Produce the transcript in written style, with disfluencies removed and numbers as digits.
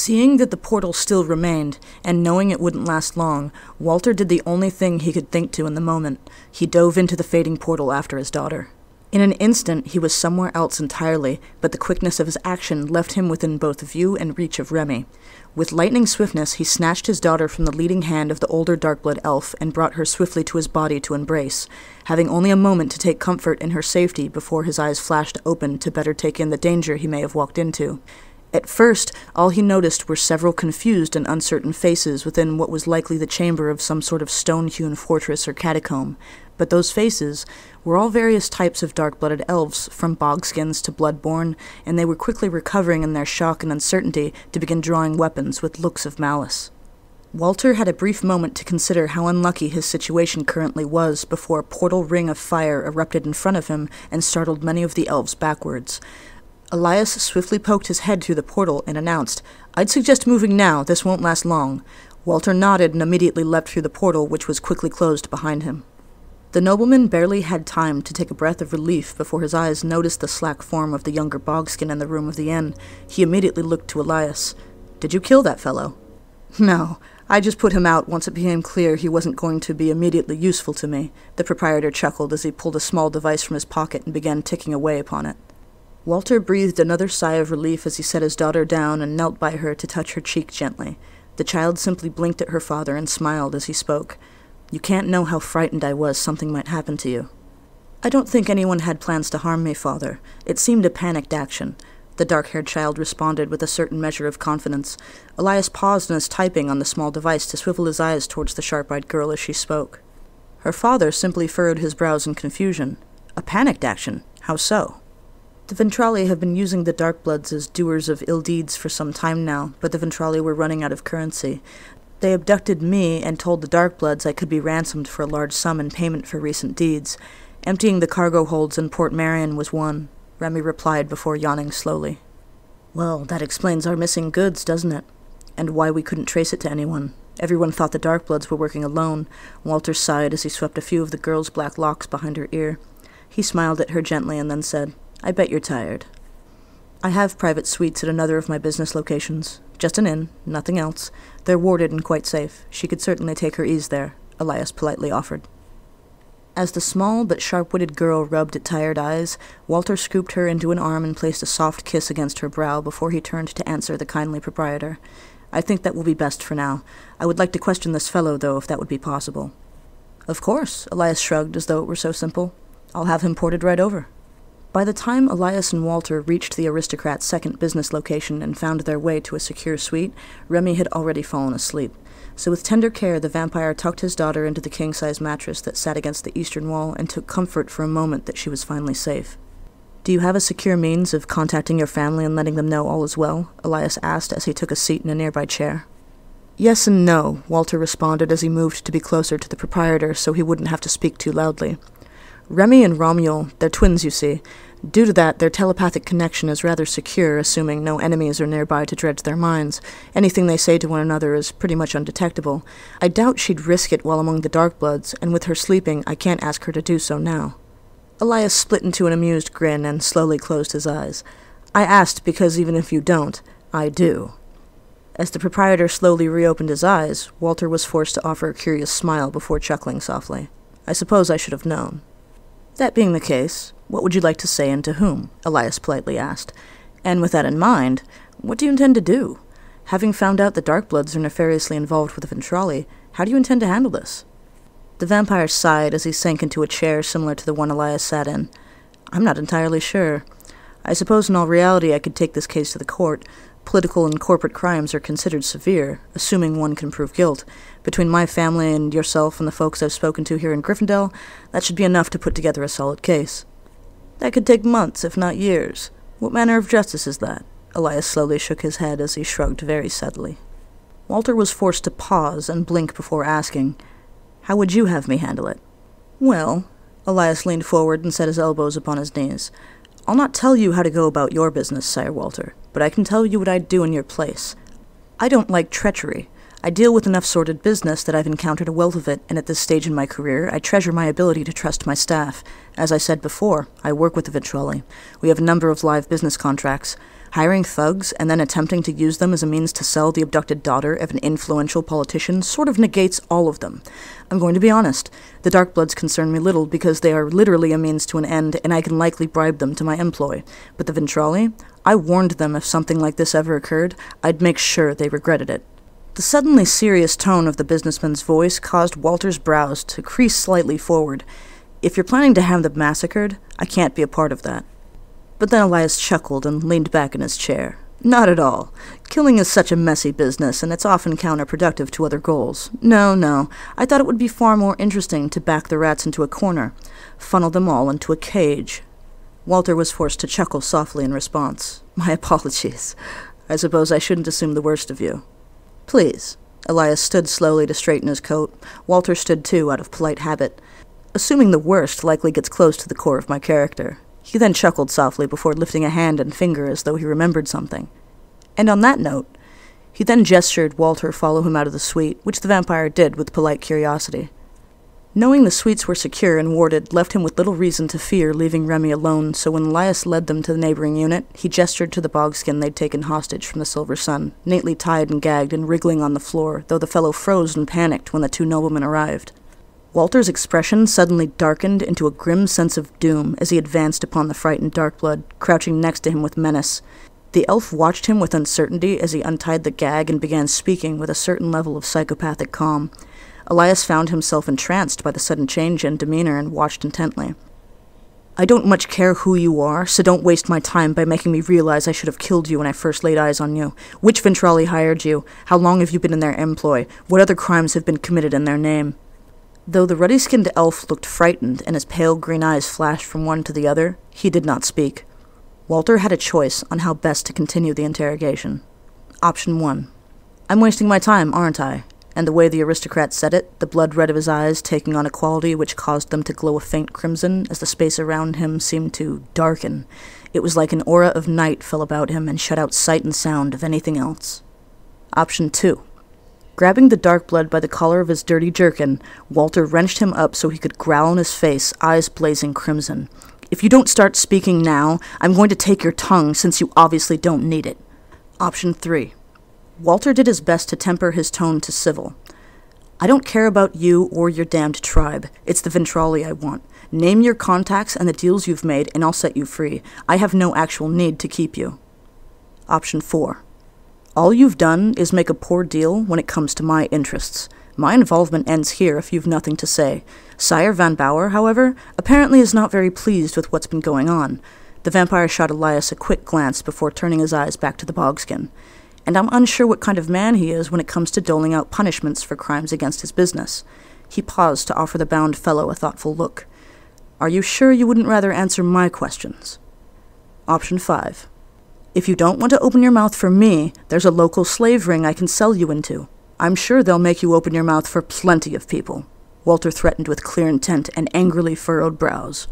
Seeing that the portal still remained, and knowing it wouldn't last long, Walter did the only thing he could think to in the moment. He dove into the fading portal after his daughter. In an instant, he was somewhere else entirely, but the quickness of his action left him within both view and reach of Remy. With lightning swiftness, he snatched his daughter from the leading hand of the older dark-blood elf and brought her swiftly to his body to embrace, having only a moment to take comfort in her safety before his eyes flashed open to better take in the danger he may have walked into. At first, all he noticed were several confused and uncertain faces within what was likely the chamber of some sort of stone-hewn fortress or catacomb, but those faces were all various types of dark-blooded elves, from bogskins to bloodborne, and they were quickly recovering in their shock and uncertainty to begin drawing weapons with looks of malice. Walter had a brief moment to consider how unlucky his situation currently was before a portal ring of fire erupted in front of him and startled many of the elves backwards. Elias swiftly poked his head through the portal and announced, "I'd suggest moving now, this won't last long." Walter nodded and immediately leapt through the portal, which was quickly closed behind him. The nobleman barely had time to take a breath of relief before his eyes noticed the slack form of the younger bogskin in the room of the inn. He immediately looked to Elias. "Did you kill that fellow?" "No, I just put him out once it became clear he wasn't going to be immediately useful to me," the proprietor chuckled as he pulled a small device from his pocket and began ticking away upon it. Walter breathed another sigh of relief as he set his daughter down and knelt by her to touch her cheek gently. The child simply blinked at her father and smiled as he spoke. "You can't know how frightened I was something might happen to you." "I don't think anyone had plans to harm me, father. It seemed a panicked action," the dark-haired child responded with a certain measure of confidence. Elias paused in his typing on the small device to swivel his eyes towards the sharp-eyed girl as she spoke. Her father simply furrowed his brows in confusion. "A panicked action? How so?" "The Ventrali have been using the Darkbloods as doers of ill deeds for some time now, but the Ventrali were running out of currency. They abducted me and told the Darkbloods I could be ransomed for a large sum in payment for recent deeds. Emptying the cargo holds in Port Marion was one," Remy replied before yawning slowly. "Well, that explains our missing goods, doesn't it? And why we couldn't trace it to anyone. Everyone thought the Darkbloods were working alone." Walter sighed as he swept a few of the girl's black locks behind her ear. He smiled at her gently and then said, "I bet you're tired. I have private suites at another of my business locations. Just an inn, nothing else. They're warded and quite safe. She could certainly take her ease there," Elias politely offered. As the small but sharp-witted girl rubbed at tired eyes, Walter scooped her into an arm and placed a soft kiss against her brow before he turned to answer the kindly proprietor. "I think that will be best for now. I would like to question this fellow, though, if that would be possible." "Of course," Elias shrugged as though it were so simple. "I'll have him ported right over." By the time Elias and Walter reached the aristocrat's second business location and found their way to a secure suite, Remy had already fallen asleep. So with tender care, the vampire tucked his daughter into the king-size mattress that sat against the eastern wall and took comfort for a moment that she was finally safe. "Do you have a secure means of contacting your family and letting them know all is well?" Elias asked as he took a seat in a nearby chair. "Yes and no," Walter responded as he moved to be closer to the proprietor so he wouldn't have to speak too loudly. "Remy and Romuald, they're twins, you see. Due to that, their telepathic connection is rather secure, assuming no enemies are nearby to dredge their minds. Anything they say to one another is pretty much undetectable. I doubt she'd risk it while among the Darkbloods, and with her sleeping, I can't ask her to do so now." Elias split into an amused grin and slowly closed his eyes. "I asked because even if you don't, I do." As the proprietor slowly reopened his eyes, Walter was forced to offer a curious smile before chuckling softly. "I suppose I should have known." "That being the case, what would you like to say and to whom?" Elias politely asked. "And with that in mind, what do you intend to do? Having found out the Darkbloods are nefariously involved with the Ventrali, how do you intend to handle this?" The vampire sighed as he sank into a chair similar to the one Elias sat in. "I'm not entirely sure. I suppose in all reality I could take this case to the court. Political and corporate crimes are considered severe, assuming one can prove guilt. Between my family and yourself and the folks I've spoken to here in Gryffindor, that should be enough to put together a solid case." "That could take months, if not years. What manner of justice is that?" Elias slowly shook his head as he shrugged very sadly. Walter was forced to pause and blink before asking, "How would you have me handle it?" "Well," Elias leaned forward and set his elbows upon his knees, "I'll not tell you how to go about your business, Sire Walter, but I can tell you what I'd do in your place. I don't like treachery. I deal with enough sordid business that I've encountered a wealth of it, and at this stage in my career, I treasure my ability to trust my staff. As I said before, I work with the Ventrali. We have a number of live business contracts. Hiring thugs and then attempting to use them as a means to sell the abducted daughter of an influential politician sort of negates all of them. I'm going to be honest, the Darkbloods concern me little because they are literally a means to an end and I can likely bribe them to my employ. But the Ventrali? I warned them if something like this ever occurred, I'd make sure they regretted it. The suddenly serious tone of the businessman's voice caused Walter's brows to crease slightly forward. If you're planning to have them massacred, I can't be a part of that. But then Elias chuckled and leaned back in his chair. Not at all. Killing is such a messy business, and it's often counterproductive to other goals. No. I thought it would be far more interesting to back the rats into a corner, funnel them all into a cage. Walter was forced to chuckle softly in response. My apologies. I suppose I shouldn't assume the worst of you. Please. Elias stood slowly to straighten his coat. Walter stood too, out of polite habit. Assuming the worst likely gets close to the core of my character. He then chuckled softly before lifting a hand and finger as though he remembered something. And on that note, he then gestured Walter follow him out of the suite, which the vampire did with polite curiosity. Knowing the suites were secure and warded left him with little reason to fear leaving Remy alone, so when Elias led them to the neighboring unit, he gestured to the bogskin they'd taken hostage from the Silver Sun, neatly tied and gagged and wriggling on the floor, though the fellow froze and panicked when the two noblemen arrived. Walter's expression suddenly darkened into a grim sense of doom as he advanced upon the frightened Darkblood, crouching next to him with menace. The elf watched him with uncertainty as he untied the gag and began speaking with a certain level of psychopathic calm. Elias found himself entranced by the sudden change in demeanor and watched intently. I don't much care who you are, so don't waste my time by making me realize I should have killed you when I first laid eyes on you. Which Ventrali hired you? How long have you been in their employ? What other crimes have been committed in their name? Though the ruddy-skinned elf looked frightened and his pale green eyes flashed from one to the other, he did not speak. Walter had a choice on how best to continue the interrogation. Option 1. I'm wasting my time, aren't I? And the way the aristocrat said it, the blood red of his eyes taking on a quality which caused them to glow a faint crimson as the space around him seemed to darken. It was like an aura of night fell about him and shut out sight and sound of anything else. Option 2. Grabbing the Darkblood by the collar of his dirty jerkin, Walter wrenched him up so he could growl in his face, eyes blazing crimson. If you don't start speaking now, I'm going to take your tongue since you obviously don't need it. Option 3. Walter did his best to temper his tone to civil. I don't care about you or your damned tribe. It's the Ventrali I want. Name your contacts and the deals you've made and I'll set you free. I have no actual need to keep you. Option 4. All you've done is make a poor deal when it comes to my interests. My involvement ends here if you've nothing to say. Sire Van Bauer, however, apparently is not very pleased with what's been going on. The vampire shot Elias a quick glance before turning his eyes back to the bogskin. And I'm unsure what kind of man he is when it comes to doling out punishments for crimes against his business. He paused to offer the bound fellow a thoughtful look. Are you sure you wouldn't rather answer my questions? Option 5. If you don't want to open your mouth for me, there's a local slave ring I can sell you into. I'm sure they'll make you open your mouth for plenty of people. Walter threatened with clear intent and angrily furrowed brows.